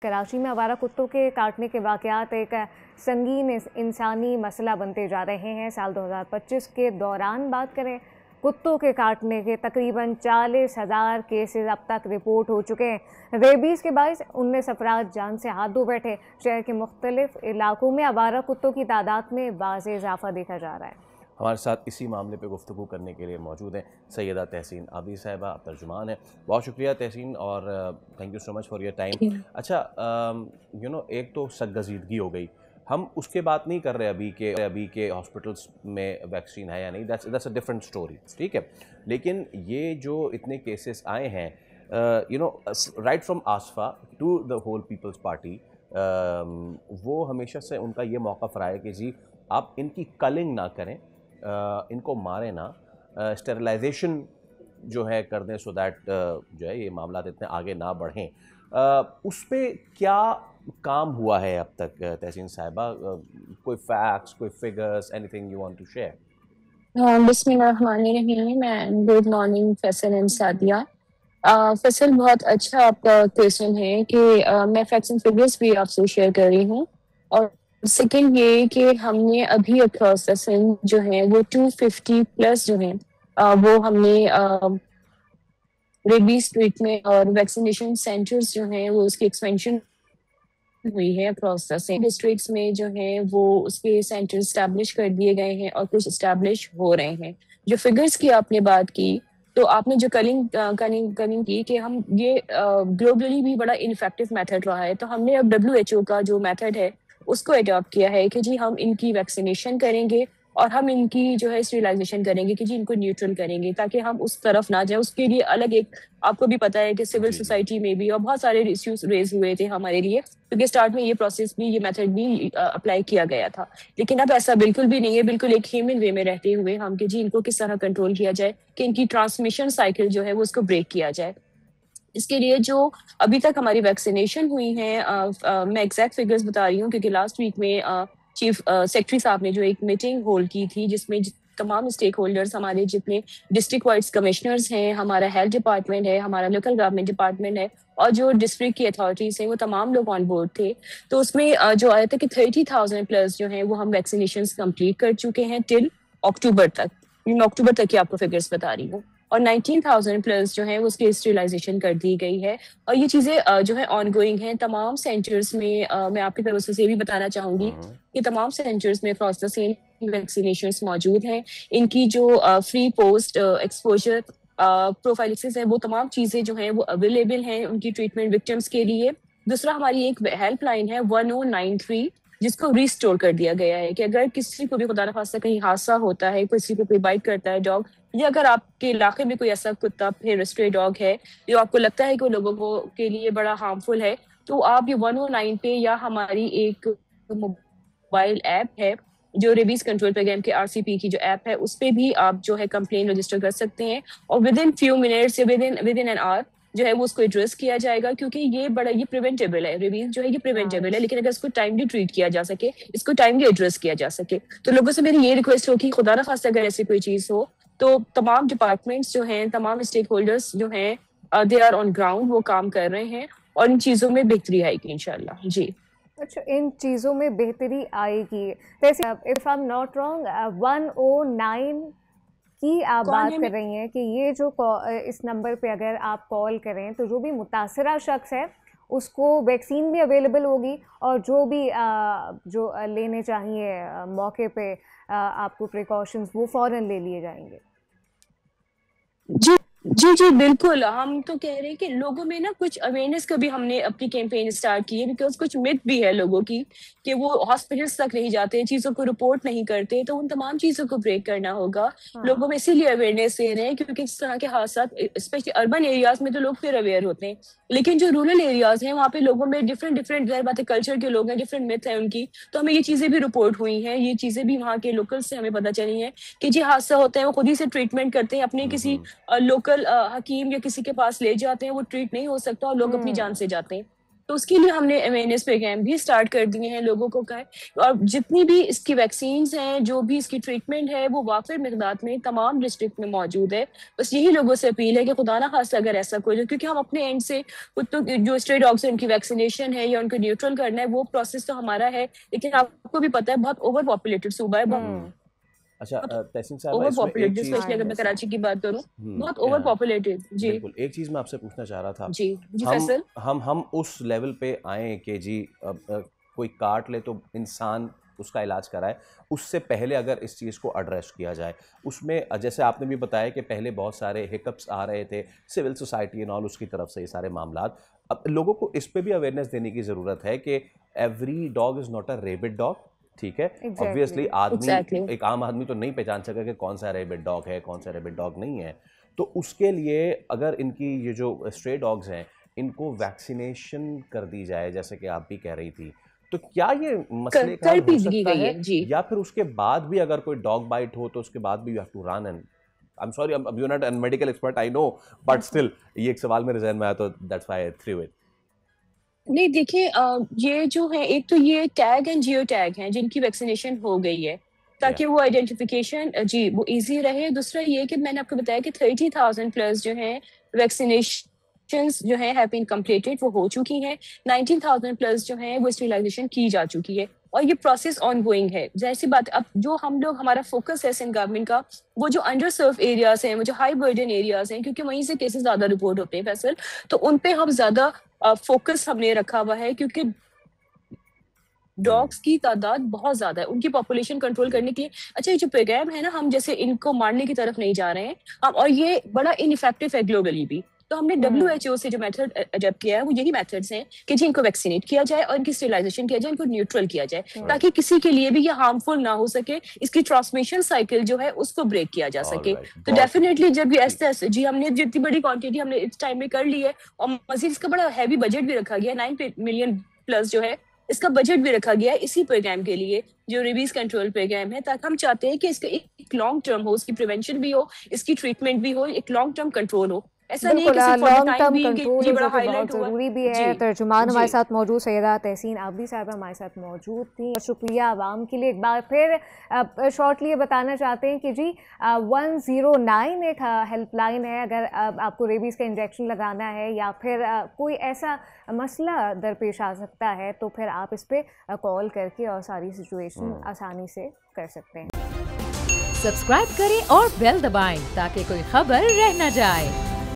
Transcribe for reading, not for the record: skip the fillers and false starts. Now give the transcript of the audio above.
कराची में आवारा कुत्तों के काटने के वाक़यात एक संगीन इंसानी मसला बनते जा रहे हैं। साल 2025 के दौरान बात करें, कुत्तों के काटने के तकरीबन 40,000 केसेस अब तक रिपोर्ट हो चुके हैं। रेबीज़ के बायस 19 अफराद जान से हाथ धो बैठे। शहर के मुख्तलिफ इलाकों में आवारा कुत्तों की तादाद में वाज़ेह इजाफा देखा जा रहा है। हमारे साथ इसी मामले पे गुफ्तगू करने के लिए मौजूद हैं सैयदा तहसीन आबिद साहिबा, आप तर्जुमान हैं। बहुत शुक्रिया तहसीन, और thank you so much for your time. अच्छा, एक तो सरगजीदगी हो गई, हम उसके बात नहीं कर रहे अभी के हॉस्पिटल्स में वैक्सीन है या नहीं, दैट्स अ डिफरेंट स्टोरी, ठीक है। लेकिन ये जो इतने केसेस आए हैं, राइट फ्रॉम आसफा to the whole peoples party, वो हमेशा से उनका ये मौक़िफ़ रहा है कि जी आप इनकी कलिंग ना करें, इनको मारें ना, स्टेरिलाइजेशन जो है कर दें, सो दैट जो है ये मामला इतने आगे ना बढ़ें। उस पे क्या काम हुआ है अब तक तहसीन साहिबा? कोई फैक्ट्स, कोई figures, anything you want to share? बिस्मिल्लाहिर्रहमानिर्रहीम and good morning Faisal and Sadia. Faisal, बहुत अच्छा आपका क्वेश्चन है कि मैं फैक्ट्स एंड फिगर्स भी आपसे शेयर कर रही हूँ। और सेकंड ये कि हमने अभी अक्रॉस द सिंध जो है वो 250 प्लस जो है वो हमने रेबीज ट्रीटमेंट और वैक्सीनेशन सेंटर्स जो हैं वो उसकी एक्सपेंशन हुई है अक्रॉस द सेम डिस्ट्रिक्ट्स में जो है वो उसके सेंटर स्टैब्लिश कर दिए गए हैं और कुछ स्टैब्लिश हो रहे हैं। जो फिगर्स की आपने बात की, तो आपने जो कलिंग की कि हम ये ग्लोबली भी बड़ा इनफेक्टिव मेथड रहा है, तो हमने अब WHO का जो मेथड है उसको अडॉप्ट किया है कि जी हम इनकी वैक्सीनेशन करेंगे और हम इनकी जो है स्टेरिलाइजेशन करेंगे कि जी इनको न्यूट्रल करेंगे ताकि हम उस तरफ ना जाए। उसके लिए अलग एक, आपको भी पता है कि सिविल सोसाइटी में भी और बहुत सारे इश्यूज रेज हुए थे हमारे लिए, क्योंकि स्टार्ट में ये प्रोसेस भी, ये मेथड भी अप्लाई किया गया था। लेकिन अब ऐसा बिल्कुल भी नहीं है, बिल्कुल एक ह्यूमन वे में रहते हुए हम कि जी इनको किस तरह कंट्रोल किया जाए कि इनकी ट्रांसमिशन साइकिल जो है वो उसको ब्रेक किया जाए। इसके लिए जो अभी तक हमारी वैक्सीनेशन हुई है, मैं एग्जैक्ट फिगर्स बता रही हूँ क्योंकि लास्ट वीक में चीफ सेक्रेटरी साहब ने जो एक मीटिंग होल्ड की थी जिसमें तमाम स्टेक होल्डर्स, हमारे जितने डिस्ट्रिक्ट वाइज कमिश्नर्स हैं, हमारा हेल्थ डिपार्टमेंट है, हमारा लोकल गवर्नमेंट डिपार्टमेंट है और जो डिस्ट्रिक्ट की अथॉरिटीज हैं, वो तमाम लोग ऑन बोर्ड थे। तो उसमें जो आया था कि 30,000 प्लस जो है वो हम वैक्सीनेशन कंप्लीट कर चुके हैं टिल अक्टूबर तक। मैं अक्टूबर तक की आपको फिगर्स बता रही हूँ। और 19,000 प्लस जो है वो उसकी स्टेरिलाइजेशन कर दी गई है और ये चीजें जो है ऑन गोइंग हैं तमाम सेंटर्स में। मैं आपकी तरफ से ये भी बताना चाहूंगी कि तमाम सेंटर्स में अक्रॉस द सेम वैक्सीनेशन मौजूद हैं। इनकी जो फ्री पोस्ट एक्सपोजर प्रोफाइलिसिस है, वो तमाम चीजें जो हैं वो अवेलेबल हैं उनकी ट्रीटमेंट विक्टिम्स के लिए। दूसरा, हमारी एक हेल्पलाइन है 1093 जिसको रिस्टोर कर दिया गया है कि अगर किसी को भी खुदा न खास्ता कहीं हादसा होता है, किसी को कोई बाइट करता है डॉग, या अगर आपके इलाके में कोई ऐसा कुत्ता फिर स्ट्रे डॉग है जो आपको लगता है कि वो लोगों को के लिए बड़ा हार्मफुल है, तो आप ये 109 पे या हमारी एक मोबाइल ऐप है जो रेबीज कंट्रोल प्रोग्राम के RCP की जो ऐप है, उस पे भी आप जो है कंप्लेन रजिस्टर कर सकते हैं और विद इन फ्यू मिनट्स या विद इन एन आवर जो है वो उसको एड्रेस किया जाएगा, क्योंकि ये प्रिवेंटेबल है। रेबीज जो है ये प्रिवेंटेबल है, लेकिन अगर इसको टाइमली ट्रीट किया जा सके, इसको टाइमली एड्रेस किया जा सके, तो लोगों से मेरी ये रिक्वेस्ट हो कि खुदा ना खास्ता अगर ऐसी कोई चीज हो तो तमाम डिपार्टमेंट्स जो हैं, तमाम स्टेक होल्डर्स जो हैं, दे आर ऑन ग्राउंड, वो काम कर रहे हैं और इन चीजों में बेहतरी आएगी इंशाल्लाह। जी अच्छा, इन चीज़ों में बेहतरी आएगी। वैसे if I am not wrong, 109 की आप बात कर रही हैं कि ये जो इस नंबर पे अगर आप कॉल करें तो जो भी मुतासरा शख्स है उसको वैक्सीन भी अवेलेबल होगी और जो भी जो लेने चाहिए मौके पे आपको प्रिकॉशंस, वो फ़ौरन ले लिए जाएंगे। जी जी जी बिल्कुल। हम तो कह रहे हैं कि लोगों में ना कुछ अवेयरनेस का भी हमने अपनी कैंपेन स्टार्ट की है, बिकॉज कुछ मिथ भी है लोगों की कि वो हॉस्पिटल्स तक नहीं जाते, चीजों को रिपोर्ट नहीं करते, तो उन तमाम चीजों को ब्रेक करना होगा। लोगों में इसीलिए अवेयरनेस दे रहे हैं क्योंकि इस तरह के हादसा स्पेशली अर्बन एरियाज में तो लोग फिर अवेयर होते हैं, लेकिन जो रूरल एरियाज हैं वहाँ पे लोगों में डिफरेंट बातें, कल्चर के लोग हैं, डिफरेंट मिथ है उनकी, तो हमें ये चीजें भी रिपोर्ट हुई हैं, ये चीजें भी वहाँ के लोकल से हमें पता चली है कि जी हादसा होता है, वो खुद ही से ट्रीटमेंट करते हैं, अपने किसी लोकल हकीम या किसी के पास ले जाते हैं, वो ट्रीट नहीं हो सकता और लोग अपनी जान से जाते हैं। तो उसके लिए हमने अवेयरनेस प्रोग्राम भी स्टार्ट कर दिए हैं लोगों को कहा, और जितनी भी इसकी वैक्सीन्स हैं, जो भी इसकी ट्रीटमेंट है, वो वाफिर मिकदार में तमाम डिस्ट्रिक्ट में मौजूद है। बस यही लोगों से अपील है कि खुदा ना खास्ता अगर ऐसा कोई, क्योंकि हम अपने एंड से कुत्तों जो स्ट्रे डॉग्स हैं उनकी वैक्सीनेशन है या उनको न्यूट्रल करना है, वो प्रोसेस तो हमारा है, लेकिन आपको भी पता है बहुत ओवर पॉपुलेटेड सूबा है, अच्छा तहसीन साहब, ओवर इसमें एक पॉपुलेटेड, चीज़ स्पेशली अगर मैं कराची की बात करूं, बहुत ओवर पॉपुलेटेड। जी बिल्कुल, एक चीज़ मैं आपसे पूछना चाह रहा था। जी जी फैसल, हम उस लेवल पे आए कि जी कोई काट ले तो इंसान उसका इलाज कराए, उससे पहले अगर इस चीज़ को एड्रेस किया जाए, उसमें जैसे आपने भी बताया कि पहले बहुत सारे हिकअप्स आ रहे थे, सिविल सोसाइटी एंड ऑल उसकी तरफ से ये सारे मामलात। अब लोगों को इस पे भी अवेयरनेस देने की ज़रूरत है कि every dog is not a rapid dog, ठीक है। ऑब्वियसली आदमी एक आम आदमी तो नहीं पहचान सका कि कौन सा रेबिड डॉग है, कौन सा रेबिड डॉग नहीं है। तो उसके लिए अगर इनकी ये जो स्ट्रे डॉग्स हैं इनको वैक्सीनेशन कर दी जाए, जैसे कि आप भी कह रही थी, तो क्या ये मसले का हल हो सकता है? या फिर उसके बाद भी अगर कोई डॉग बाइट हो तो उसके बाद भी you have to run? And I am sorry, you not an medical expert, I know, but still ये एक सवाल मेरे जहन में आया तो that's why I through it. नहीं देखिए, ये जो है, एक तो ये टैग एंड जियो टैग हैं जिनकी वैक्सीनेशन हो गई है, ताकि वो आइडेंटिफिकेशन जी वो इजी रहे। दूसरा ये कि मैंने आपको बताया कि 30,000 प्लस जो है वैक्सीनेशन जो है हैव बीन कंप्लीटेड, वो हो चुकी हैं। 19,000 प्लस जो है वो स्टेरिलाइजेशन की जा चुकी है, और ये प्रोसेस ऑन गोइंग है। जैसी बात, अब जो हम लोग, हमारा फोकस है सिंध गवर्नमेंट का, वो जो अंडर सर्व एरियाज हैं, वो जो हाई बर्डन एरियाज हैं, क्योंकि वहीं से केसेस ज्यादा रिपोर्ट होते हैं फैसल, तो उन पे हम ज्यादा फोकस हमने रखा हुआ है, क्योंकि डॉग्स की तादाद बहुत ज्यादा है, उनकी पॉपुलेशन कंट्रोल करने के लिए। अच्छा, ये जो प्रोग्राम है ना, हम जैसे इनको मारने की तरफ नहीं जा रहे हैं हम, और ये बड़ा इनइफेक्टिव है ग्लोबली भी। तो हमने WHO से जो मेथड अडॉप्ट किया है वो यही मेथड्स हैं कि जी इनको वैक्सीनेट किया जाए और इनकी स्टेरिलाइजेशन किया जाए, इनको न्यूट्रल किया जाए, ताकि किसी के लिए भी ये हार्मफुल ना हो सके, इसकी ट्रांसमिशन साइकिल जो है उसको ब्रेक किया जा सके। तो डेफिनेटली जब ये ऐसे जी हमने जितनी बड़ी क्वांटिटी हमने इस टाइम में कर ली है, और मजीद इसका बड़ा हैवी बजट भी रखा गया, 9 मिलियन प्लस जो है इसका बजट भी रखा गया है इसी प्रोग्राम के लिए, जो रेबीज कंट्रोल प्रोग्राम है, ताकि हम चाहते हैं कि इसका एक लॉन्ग टर्म हो, इसकी प्रिवेंशन भी हो, इसकी ट्रीटमेंट भी हो, एक लॉन्ग टर्म कंट्रोल हो। ऐसा नहीं है कि सिर्फ लॉन्ग टर्म कंट्रोल जी बड़ा बहुत हाईलाइट हुआ ज़रूरी भी है। तर्जुमान हमारे साथ मौजूद सैयदा तहसीन आबदी साहब हमारे साथ मौजूद थी। और शुक्रिया आवाम के लिए। एक बार फिर शॉर्टली ये बताना चाहते हैं कि जी 109 एक हेल्पलाइन है, अगर आपको रेबीज़ का इंजेक्शन लगाना है या फिर कोई ऐसा मसला दरपेश आ सकता है, तो फिर आप इस पर कॉल करके और सारी सिचुएशन आसानी से कर सकते हैं। सब्सक्राइब करें और बेल दबाएं ताकि कोई खबर रह न जाए।